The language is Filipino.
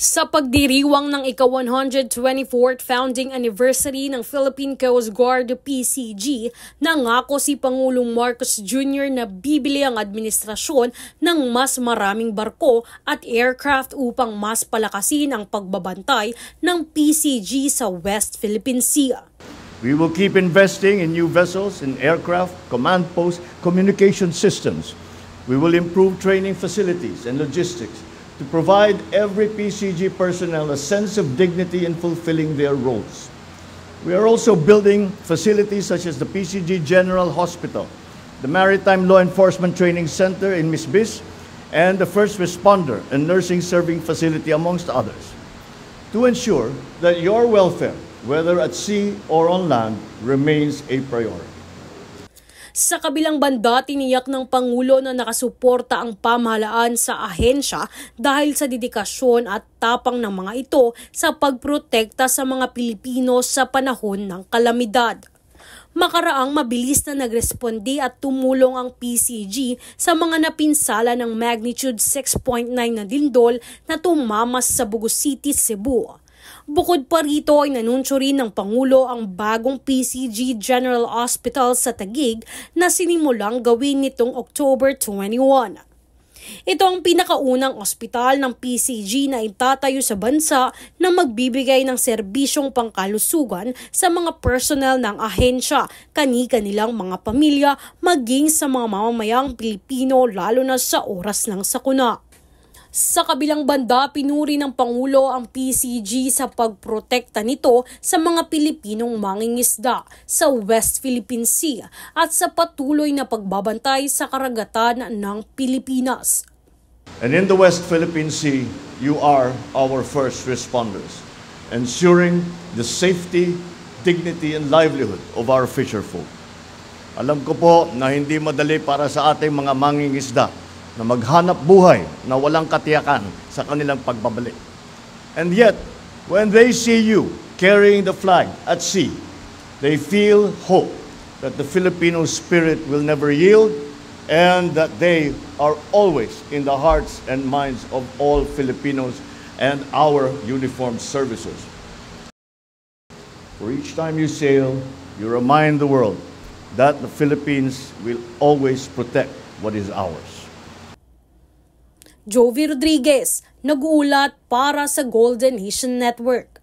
Sa pagdiriwang ng ika-124th founding anniversary ng Philippine Coast Guard PCG, nangako si Pangulong Marcos Jr. na bibili ang administrasyon ng mas maraming barko at aircraft upang mas palakasin ang pagbabantay ng PCG sa West Philippine Sea. We will keep investing in new vessels, in aircraft, command posts, communication systems. We will improve training facilities and logistics to provide every PCG personnel a sense of dignity in fulfilling their roles. We are also building facilities such as the PCG General Hospital, the Maritime Law Enforcement Training Center in Misbis, and the First Responder and Nursing Serving Facility, amongst others, to ensure that your welfare, whether at sea or on land, remains a priority. Sa kabilang banda, tiniyak ng Pangulo na nakasuporta ang pamahalaan sa ahensya dahil sa dedikasyon at tapang ng mga ito sa pagprotekta sa mga Pilipino sa panahon ng kalamidad. Makaraang mabilis na nagresponde at tumulong ang PCG sa mga napinsala ng magnitude 6.9 na lindol na tumamas sa Bugo City, Cebu. Bukod pa rito ay nanunsyo rin ng Pangulo ang bagong PCG General Hospital sa Taguig na sinimulang gawin nitong October 21. Ito ang pinakaunang ospital ng PCG na itatayo sa bansa na magbibigay ng serbisyong pangkalusugan sa mga personnel ng ahensya, kani-kanilang mga pamilya, maging sa mga mamamayang Pilipino lalo na sa oras ng sakuna. Sa kabilang banda, pinuri ng Pangulo ang PCG sa pagprotekta nito sa mga Pilipinong mangingisda sa West Philippine Sea at sa patuloy na pagbabantay sa karagatan ng Pilipinas. And in the West Philippine Sea, you are our first responders, ensuring the safety, dignity, and livelihood of our fisherfolk. Alam ko po na hindi madali para sa ating mga mangingisda na maghanap buhay na walang katiyakan sa kanilang pagbabalik. And yet, when they see you carrying the flag at sea, they feel hope that the Filipino spirit will never yield and that they are always in the hearts and minds of all Filipinos and our uniformed services. For each time you sail, you remind the world that the Philippines will always protect what is ours. Jovi Rodriguez, nag-uulat para sa Golden Nation Network.